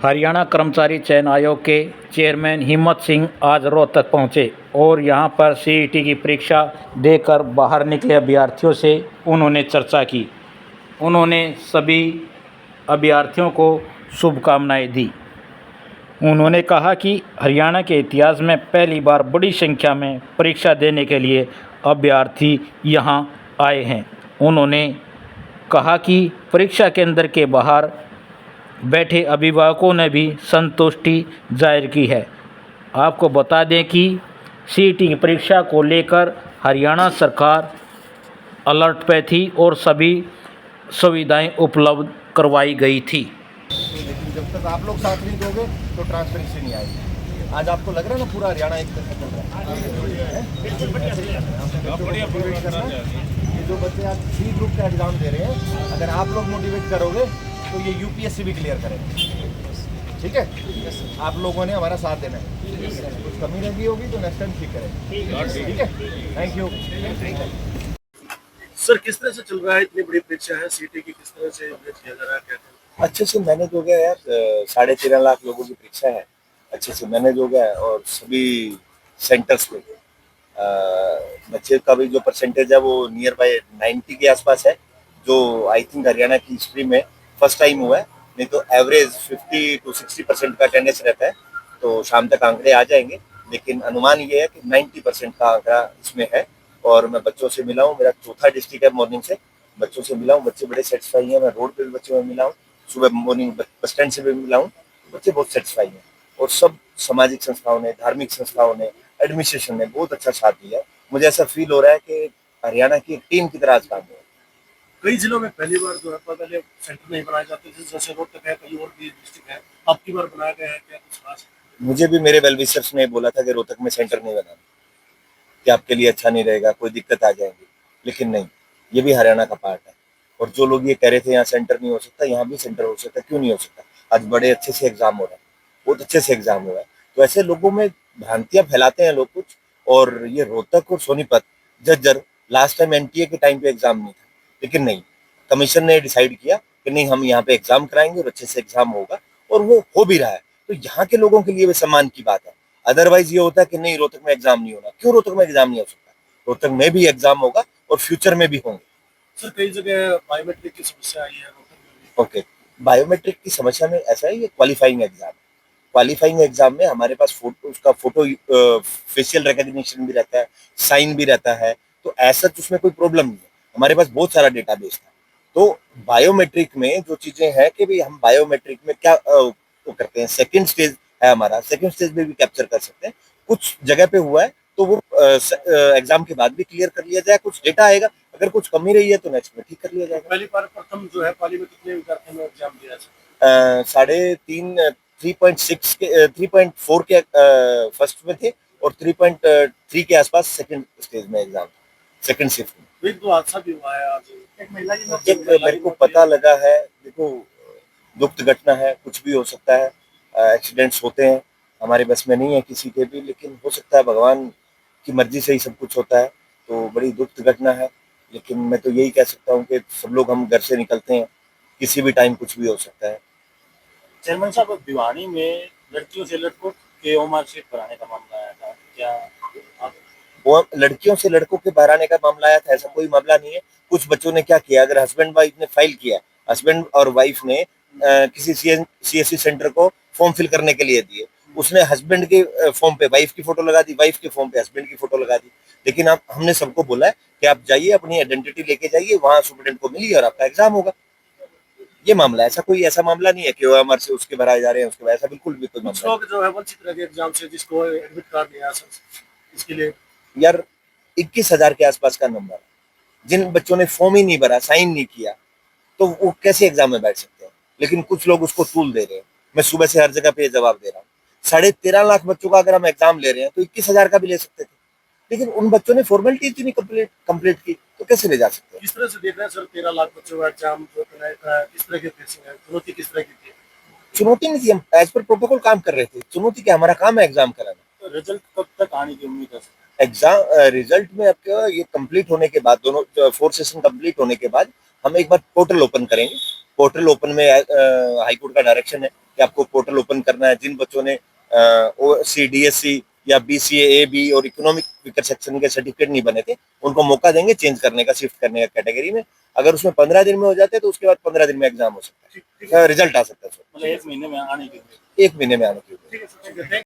हरियाणा कर्मचारी चयन आयोग के चेयरमैन हिम्मत सिंह आज रोहतक पहुंचे और यहां पर सीईटी की परीक्षा देकर बाहर निकले अभ्यर्थियों से उन्होंने चर्चा की। उन्होंने सभी अभ्यर्थियों को शुभकामनाएं दी। उन्होंने कहा कि हरियाणा के इतिहास में पहली बार बड़ी संख्या में परीक्षा देने के लिए अभ्यर्थी यहां आए हैं। उन्होंने कहा कि परीक्षा केंद्र के बाहर बैठे अभिभावकों ने भी संतुष्टि जाहिर की है। आपको बता दें कि सीईटी की परीक्षा को लेकर हरियाणा सरकार अलर्ट पे थी और सभी सुविधाएं उपलब्ध करवाई गई थी। लेकिन जब तक आप लोग साथ नहीं दोगे तो ट्रांसपेरेंसी नहीं आएगी। आज आपको लग रहा है ना पूरा हरियाणा एक तरफ चल रहा है। ये जो बच्चे आज 3 ग्रुप का एग्जाम दे रहे हैं, अगर आप लोग मोटिवेट करोगे तो ये यूपीएससी भी क्लियर करेंगे। ठीक है, आप लोगों ने हमारा साथ देना है। कुछ कमी रही होगी तो नेक्स्ट टाइम ठीक करेंगे। ठीक है, थैंक यू। सर, किस तरह से चल रहा है? इतनी बड़ी परीक्षा है सीईटी की, किस तरह से किया जा रहा है? क्या अच्छे से मैनेज हो गया यार। 13.5 लाख लोगों की परीक्षा है, अच्छे से मैनेज हो गया है। और सभी सेंटर्स पे बच्चे का भी जो परसेंटेज है वो नियर बाय 90 के आसपास है, जो आई थिंक हरियाणा की हिस्ट्री में फर्स्ट टाइम हुआ है। नहीं तो एवरेज 50 to 60% का अटेंडेंस रहता है। तो शाम तक आंकड़े आ जाएंगे, लेकिन अनुमान ये है कि 90% का आंकड़ा इसमें है। और मैं बच्चों से मिला हूँ, मेरा चौथा डिस्ट्रिक्ट है मॉर्निंग से। बच्चों से मिला हूँ, बच्चे बड़े सेटिस्फाई हैं। मैं रोड पे भी बच्चों में मिला हूँ, सुबह मॉर्निंग बस स्टैंड से भी मिला हूँ, बच्चे बहुत सेटिस्फाई हैं। और सब सामाजिक संस्थाओं ने, धार्मिक संस्थाओं ने, एडमिनिस्ट्रेशन ने बहुत अच्छा साथ दिया है। मुझे ऐसा फील हो रहा है कि हरियाणा की एक टीम की तरह आज काम हो। कई जिलों में पहली बार जो है पहले सेंटर नहीं बनाए जाते थे, जैसे रोहतक है, कई और भी डिस्ट्रिक्ट है, अब की बार बनाया गया है। क्या कुछ खास? मुझे भी मेरे वेल विशर्स ने बोला था कि रोहतक में सेंटर नहीं बनाना, कि आपके लिए अच्छा नहीं रहेगा, कोई दिक्कत आ जाएगी। लेकिन नहीं, ये भी हरियाणा का पार्ट है। और जो लोग ये कह रहे थे यहाँ सेंटर नहीं हो सकता, यहाँ भी सेंटर हो सकता। क्यों नहीं हो सकता? आज बड़े अच्छे से एग्जाम हो रहा है, बहुत अच्छे से एग्जाम हो रहा है। तो ऐसे लोगों में भ्रांतियां फैलाते हैं लोग कुछ। और ये रोहतक और Sonipat, Jhajjar, last time NTA के टाइम पे एग्जाम नहीं था, लेकिन नहीं, कमीशन ने डिसाइड किया कि नहीं, हम यहाँ पे एग्जाम कराएंगे और अच्छे से एग्जाम होगा। और वो हो भी रहा है। तो यहाँ के लोगों के लिए भी सम्मान की बात है। अदरवाइज ये होता है कि नहीं, रोहतक में एग्जाम नहीं होना। क्यों रोहतक में एग्जाम नहीं हो सकता? रोहतक में भी एग्जाम होगा और फ्यूचर में भी होंगे। सर, कई जगह बायोमेट्रिक की समस्या आई है रोहतक में भी। ओके, बायोमेट्रिक की समस्या में ऐसा है, ये क्वालिफाइंग एग्जाम है। क्वालिफाइंग एग्जाम में हमारे पास फोटो फेशियल रिकॉग्निशन भी रहता है, साइन भी रहता है। तो ऐसा उसमें कोई प्रॉब्लम नहीं है। हमारे पास बहुत सारा डेटाबेस था। तो बायोमेट्रिक में जो चीजें हैं कि भाई हम बायोमेट्रिक में क्या वो करते हैं, सेकंड स्टेज है हमारा, सेकंड स्टेज में भी कैप्चर कर सकते हैं। कुछ जगह पे हुआ है तो वो एग्जाम के बाद भी क्लियर कर लिया जाए। कुछ डेटा आएगा, अगर कुछ कमी रही है तो नेक्स्ट में ठीक कर लिया जाएगा। पहली बार प्रथम जो है पाली में कितने विद्यार्थियों ने एग्जाम दिया? 3.6 के 3.4 के फर्स्ट में थे और 3.3 के आसपास सेकंड स्टेज में एग्जाम, सेकंड शिफ्ट में। एक दो हादसा भी हुआ है आज, एक महिला की मौत। जब मेरे को पता लगा है, देखो दुख घटना है, कुछ भी हो सकता है, एक्सीडेंट्स होते हैं, हमारे बस में नहीं है किसी के भी, लेकिन हो सकता है, भगवान की मर्जी से ही सब कुछ होता है। तो बड़ी दुख घटना है। लेकिन मैं तो यही कह सकता हूँ कि सब लोग हम घर से निकलते हैं, किसी भी टाइम कुछ भी हो सकता है। चेयरमैन साहब, भिवानी में लड़कियों से लड़कों के मार्कशीट बनाने का मामला आया था, क्या आप? वो लड़कियों से लड़कों के बाहर आने का मामला आया था, ऐसा कोई मामला नहीं है। कुछ बच्चों ने क्या किया, अगर हस्बैंड वाइफ ने फाइल किया, हस्बैंड और वाइफ ने किसी सीएससी सेंटर को फॉर्म फिल करने के लिए दिए, उसने हस्बैंड के फॉर्म पे वाइफ की फोटो लगा दी, वाइफ के फॉर्म पे हस्बैंड की फोटो लगा दी। लेकिन आप, हमने सबको बोला है कि आप जाइए, अपनी आइडेंटिटी लेके जाइए, वहां सुप्रीडेंट को मिलिए और आपका एग्जाम होगा। ये मामला, ऐसा कोई ऐसा मामला नहीं है कि वो हमारे से उसके भराए जा रहे हैं, उसके ऐसा बिल्कुल भी कोई कुछ मामला लोग जो है वंचित रह गए एग्जाम से, जिसको एडमिट कार्ड नहीं आया सर, इसके लिए नहीं। यार 21,000 के आसपास का नंबर, जिन बच्चों ने फॉर्म ही नहीं भरा, साइन नहीं किया, तो वो कैसे एग्जाम में बैठ सकते हैं? लेकिन कुछ लोग उसको तूल दे रहे हैं। मैं सुबह से हर जगह पे जवाब दे रहा हूँ। 13.5 लाख बच्चों का अगर हम एग्जाम ले रहे हैं तो 21,000 का भी ले सकते थे, लेकिन उन बच्चों ने फॉर्मेलिटीज नहीं कंप्लीट की, तो कैसे ले जा सकते हैं? किस तरह से देख रहे हैं सर 13 लाख बच्चों का एग्जाम जो किस तरह की फेसिंग है, चुनौती किस तरह की थी? चुनौती नहीं थी, हम एज पर प्रोटोकॉल काम कर रहे थे। चुनौती क्या, हमारा काम है एग्जाम कराना। तो रिजल्ट कब तक आने की उम्मीद है? एग्जाम रिजल्ट में आपका ये कंप्लीट होने के बाद, दोनों 4 सेशन कंप्लीट होने के बाद हम एक बार पोर्टल ओपन करेंगे। पोर्टल ओपन में हाईकोर्ट का डायरेक्शन है कि आपको पोर्टल ओपन करना है। जिन बच्चों ने CDSC या BCA A B और इकोनॉमिक वीकर सेक्शन के सर्टिफिकेट नहीं बने थे, उनको मौका देंगे चेंज करने का, शिफ्ट करने का कैटेगरी में। अगर उसमें 15 दिन में हो जाते हैं तो उसके बाद 15 दिन में एग्जाम हो सकता है, रिजल्ट आ सकता है। मतलब 1 महीने में आने के लिए। 1 महीने में आने की। ठीक है सर, ठीक है।